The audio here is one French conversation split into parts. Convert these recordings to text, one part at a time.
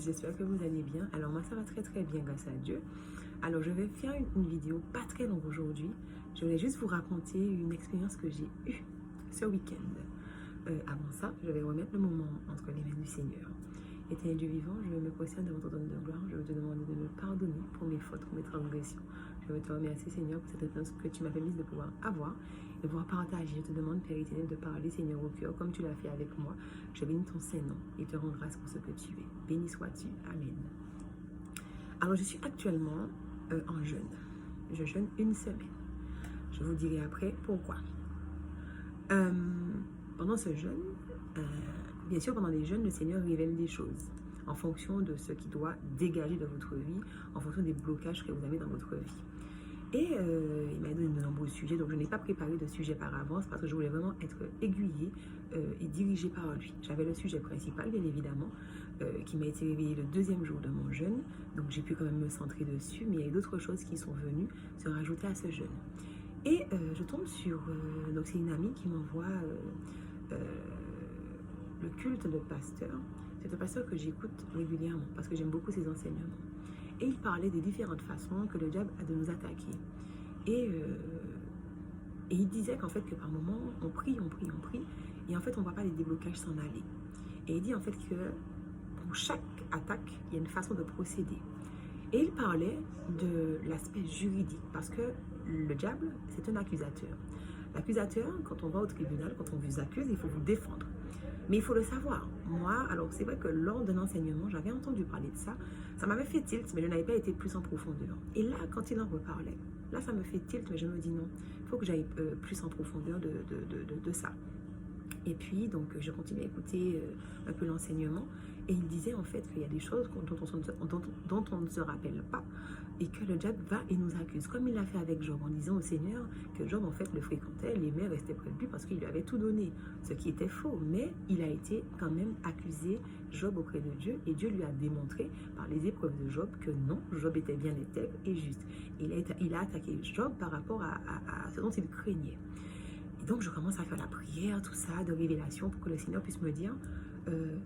j'espère que vous allez bien. Alors moi ça va très très bien grâce à Dieu. Alors je vais faire une vidéo pas très longue aujourd'hui. Je voulais juste vous raconter une expérience que j'ai eue ce week-end. Avant ça, je vais remettre le moment entre les mains du Seigneur. Éternel Dieu vivant, je me prosterne devant ton trône de gloire. Je veux te demander de me pardonner pour mes fautes, pour mes transgressions. Je veux te remercier Seigneur pour cette expérience que tu m'as permis de pouvoir avoir et pouvoir partager. Je te demande Père éternel de parler Seigneur au cœur comme tu l'as fait avec moi. Je bénis ton Saint-Nom et te rends grâce pour ce que tu es. Béni sois-tu. Amen. Alors je suis actuellement en jeûne. Je jeûne une semaine. Je vous dirai après pourquoi. Pendant ce jeûne, bien sûr pendant les jeûnes, le Seigneur révèle des choses en fonction de ce qui doit dégager de votre vie, en fonction des blocages que vous avez dans votre vie. Et il m'a donné de nombreux sujets, donc je n'ai pas préparé de sujet par avance parce que je voulais vraiment être aiguillée et dirigée par lui. J'avais le sujet principal, bien évidemment, qui m'a été réveillé le deuxième jour de mon jeûne, donc j'ai pu quand même me centrer dessus, mais il y a d'autres choses qui sont venues se rajouter à ce jeûne. Et je tombe sur, donc c'est une amie qui m'envoie le culte de pasteur. C'est un pasteur que j'écoute régulièrement parce que j'aime beaucoup ses enseignements. Et il parlait des différentes façons que le diable a de nous attaquer. Et il disait qu'en fait, que par moments, on prie, et en fait, on ne voit pas les déblocages s'en aller. Et il dit en fait que pour chaque attaque, il y a une façon de procéder. Et il parlait de l'aspect juridique, parce que le diable, c'est un accusateur. L'accusateur, quand on va au tribunal, quand on vous accuse, il faut vous défendre. Mais il faut le savoir. Moi, alors c'est vrai que lors d'un enseignement, j'avais entendu parler de ça. Ça m'avait fait tilt, mais je n'avais pas été plus en profondeur. Et là, quand il en reparlait, là, ça me fait tilt, mais je me dis non, il faut que j'aille plus en profondeur de ça. Et puis, donc, je continue à écouter un peu l'enseignement. Et il disait en fait qu'il y a des choses dont on ne se rappelle pas et que le diable va et nous accuse. Comme il l'a fait avec Job en disant au Seigneur que Job en fait le fréquentait, les mères restaient près de lui parce qu'il lui avait tout donné, ce qui était faux. Mais il a été quand même accusé, Job, auprès de Dieu, et Dieu lui a démontré par les épreuves de Job que non, Job était bien intègre et juste. Il a attaqué Job par rapport à ce dont il craignait. Et donc je commence à faire la prière, tout ça, de révélation pour que le Seigneur puisse me dire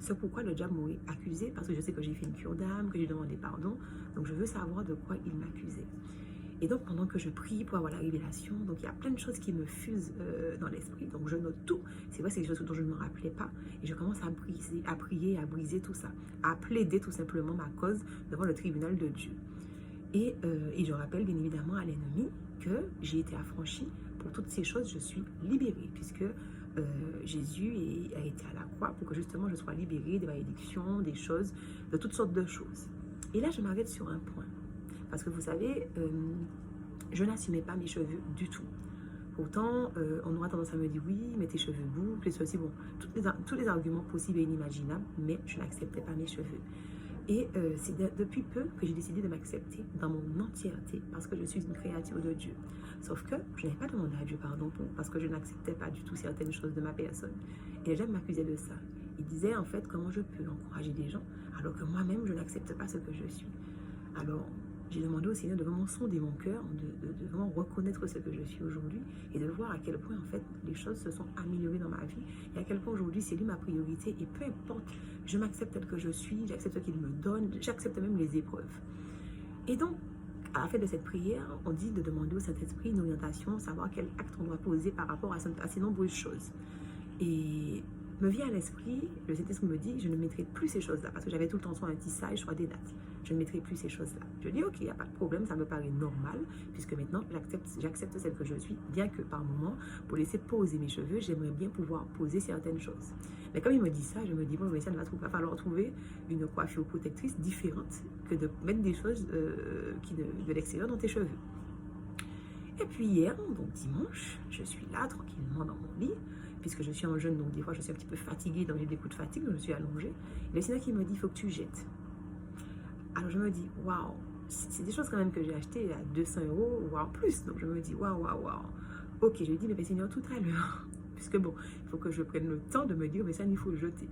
c'est pourquoi le diable m'aurait accusé, parce que je sais que j'ai fait une cure d'âme, que j'ai demandé pardon, donc je veux savoir de quoi il m'accusait. Et donc pendant que je prie pour avoir la révélation, donc il y a plein de choses qui me fusent dans l'esprit, donc je note tout. C'est vrai, c'est des choses dont je ne me rappelais pas, et je commence à prier, à briser tout ça, à plaider tout simplement ma cause devant le tribunal de Dieu. Et je rappelle bien évidemment à l'ennemi que j'ai été affranchie. Pour toutes ces choses, je suis libérée, puisque Jésus a été à la croix pour que justement je sois libérée des malédictions, des choses, de toutes sortes de choses. Et là, je m'arrête sur un point. Parce que vous savez, je n'assumais pas mes cheveux du tout. Pourtant, on aura tendance à me dire oui, mais tes cheveux boucles et ceci, bon, tous les arguments possibles et inimaginables, mais je n'acceptais pas mes cheveux. Et c'est depuis peu que j'ai décidé de m'accepter dans mon entièreté parce que je suis une créature de Dieu. Sauf que je n'ai pas demandé à Dieu pardon parce que je n'acceptais pas du tout certaines choses de ma personne. Et les gens m'accusaient de ça. Ils disaient en fait comment je peux encourager des gens alors que moi-même je n'accepte pas ce que je suis. Alors j'ai demandé au Seigneur de vraiment sonder mon cœur, de vraiment reconnaître ce que je suis aujourd'hui et de voir à quel point en fait les choses se sont améliorées dans ma vie et à quel point aujourd'hui c'est lui ma priorité et peu importe, je m'accepte tel que je suis, j'accepte ce qu'il me donne, j'accepte même les épreuves. Et donc, à la fin de cette prière, on dit de demander au Saint-Esprit une orientation, savoir quel acte on doit poser par rapport à ces nombreuses choses. Et me vient à l'esprit, le Saint-Esprit me dit, je ne mettrai plus ces choses-là, parce que j'avais tout le temps soit un tissage, soit des dates. Je ne mettrai plus ces choses-là. Je dis, ok, il n'y a pas de problème, ça me paraît normal, puisque maintenant, j'accepte celle que je suis, bien que par moment, pour laisser poser mes cheveux, j'aimerais bien pouvoir poser certaines choses. Mais comme il me dit ça, je me dis, bon, mais ça ne va falloir trouver une coiffure protectrice différente que de mettre des choses de l'extérieur dans tes cheveux. Et puis hier, donc dimanche, je suis là, tranquillement dans mon lit, puisque je suis en jeûne, donc des fois je suis un petit peu fatiguée, donc j'ai des coups de fatigue, donc je suis allongée. Et le Seigneur qui me dit, il faut que tu jettes. Alors je me dis, waouh, c'est des choses quand même que j'ai achetées à 200 €, voire plus. Donc je me dis, waouh. Ok, je lui dis, mais Seigneur, tout à l'heure, puisque bon, il faut que je prenne le temps de me dire, mais ça, il faut le jeter.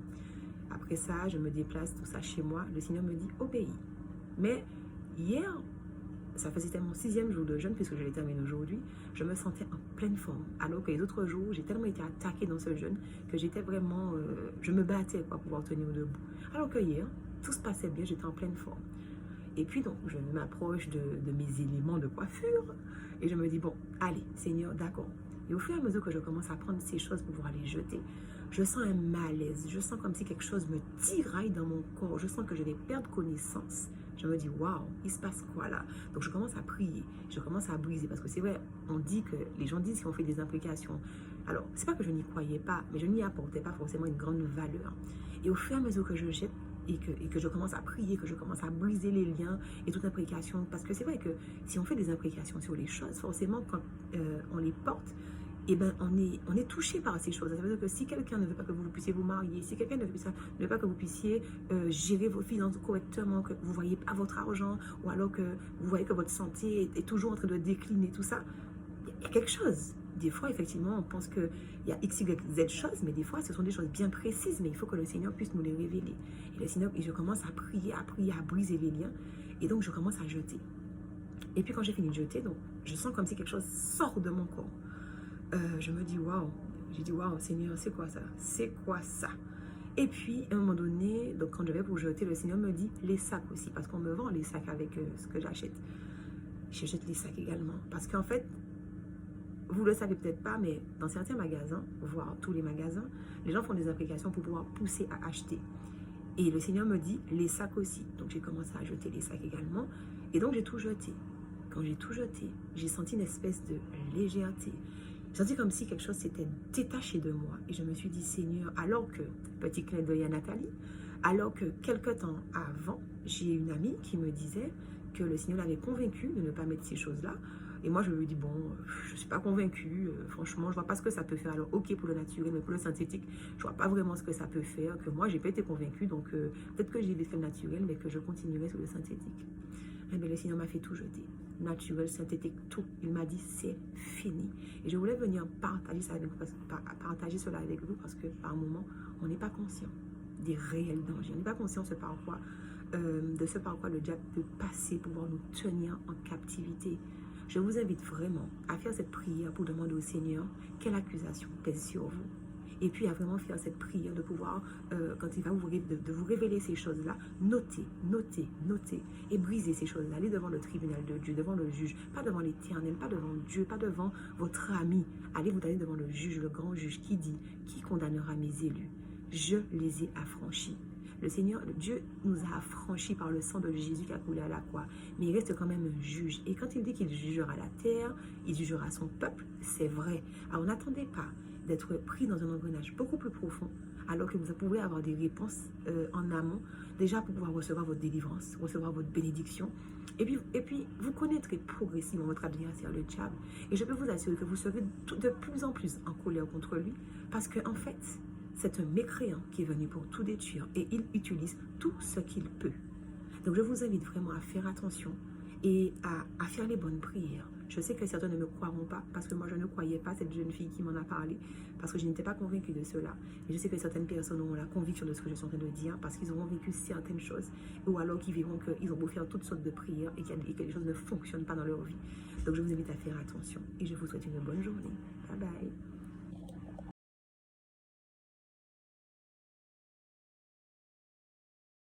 Après ça, je me déplace, tout ça chez moi. Le Seigneur me dit, obéis. Mais hier, ça faisait mon 6e jour de jeûne, puisque je l'ai terminé aujourd'hui, je me sentais en pleine forme. Alors que les autres jours, j'ai tellement été attaquée dans ce jeûne que j'étais vraiment, je me battais pour pouvoir tenir debout. Alors que hier, tout se passait bien, j'étais en pleine forme. Et puis donc, je m'approche de mes éléments de coiffure et je me dis, bon, allez, Seigneur, d'accord. Et au fur et à mesure que je commence à prendre ces choses pour pouvoir les jeter, je sens un malaise, je sens comme si quelque chose me tiraille dans mon corps, je sens que je vais perdre connaissance. Je me dis, waouh, il se passe quoi là? Donc je commence à prier, je commence à briser, parce que c'est vrai, on dit que, les gens disent qu'on fait des implications. Alors, c'est pas que je n'y croyais pas, mais je n'y apportais pas forcément une grande valeur. Et au fur et à mesure que je jette, et que je commence à prier, que je commence à briser les liens et toute imprécation, parce que c'est vrai que si on fait des imprécations sur les choses, forcément quand on les porte, eh ben, on est touché par ces choses. Ça veut dire que si quelqu'un ne veut pas que vous puissiez vous marier, si quelqu'un ne veut pas que vous puissiez gérer vos finances correctement, que vous ne voyez pas votre argent, ou alors que vous voyez que votre santé est toujours en train de décliner, tout ça, il y a quelque chose. Des fois, effectivement, on pense qu'il y a X, Y, Z choses, mais des fois, ce sont des choses bien précises, mais il faut que le Seigneur puisse nous les révéler. Et le Seigneur, et je commence à prier, à briser les liens, et donc je commence à jeter. Et puis quand j'ai fini de jeter, donc, je sens comme si quelque chose sort de mon corps. Je me dis, waouh, j'ai dit, waouh, Seigneur, c'est quoi ça? C'est quoi ça? Et puis, à un moment donné, donc quand je vais pour jeter, le Seigneur me dit, les sacs aussi, parce qu'on me vend les sacs avec ce que j'achète. Je jette les sacs également, parce qu'en fait, vous ne le savez peut-être pas, mais dans certains magasins, voire tous les magasins, les gens font des applications pour pouvoir pousser à acheter. Et le Seigneur me dit, les sacs aussi. Donc j'ai commencé à jeter les sacs également. Et donc j'ai tout jeté. Quand j'ai tout jeté, j'ai senti une espèce de légèreté. J'ai senti comme si quelque chose s'était détaché de moi. Et je me suis dit, Seigneur, alors que, petit clin d'œil à Nathalie, alors que quelque temps avant, j'ai une amie qui me disait que le Seigneur l'avait convaincue de ne pas mettre ces choses-là. Et moi, je lui dis, bon, je ne suis pas convaincue, franchement, je ne vois pas ce que ça peut faire. Alors, ok pour le naturel, mais pour le synthétique, je ne vois pas vraiment ce que ça peut faire, que moi, je n'ai pas été convaincue, donc peut-être que j'ai fait le naturel, mais que je continuerai sur le synthétique. Eh bien, le Seigneur m'a fait tout jeter. Naturel, synthétique, tout. Il m'a dit, c'est fini. Et je voulais venir partager cela avec vous, parce que par moment, on n'est pas conscient des réels dangers. On n'est pas conscient de ce par quoi le diable peut passer pour pouvoir nous tenir en captivité. Je vous invite vraiment à faire cette prière pour demander au Seigneur quelle accusation pèse sur vous. Et puis à vraiment faire cette prière de pouvoir, quand il va de vous révéler ces choses-là, noter et briser ces choses-là. Allez devant le tribunal de Dieu, devant le juge, pas devant l'Éternel, pas devant Dieu, pas devant votre ami. Allez vous aller devant le juge, le grand juge qui dit, qui condamnera mes élus? Je les ai affranchis. Le Seigneur, Dieu nous a affranchis par le sang de Jésus qui a coulé à la croix. Mais il reste quand même un juge. Et quand il dit qu'il jugera la terre, il jugera son peuple, c'est vrai. Alors n'attendez pas d'être pris dans un engrenage beaucoup plus profond, alors que vous pouvez avoir des réponses en amont, déjà pour pouvoir recevoir votre délivrance, recevoir votre bénédiction. Et puis vous connaîtrez progressivement votre adversaire, le diable. Et je peux vous assurer que vous serez de plus en plus en colère contre lui, parce qu'en fait, c'est un mécréant qui est venu pour tout détruire et il utilise tout ce qu'il peut. Donc je vous invite vraiment à faire attention et à faire les bonnes prières. Je sais que certains ne me croiront pas parce que moi je ne croyais pas cette jeune fille qui m'en a parlé parce que je n'étais pas convaincue de cela. Mais je sais que certaines personnes auront la conviction de ce que je suis en train de dire parce qu'ils auront vécu certaines choses ou alors qu'ils verront qu'ils ont beau faire toutes sortes de prières et que les choses ne fonctionnent pas dans leur vie. Donc je vous invite à faire attention et je vous souhaite une bonne journée. Bye bye.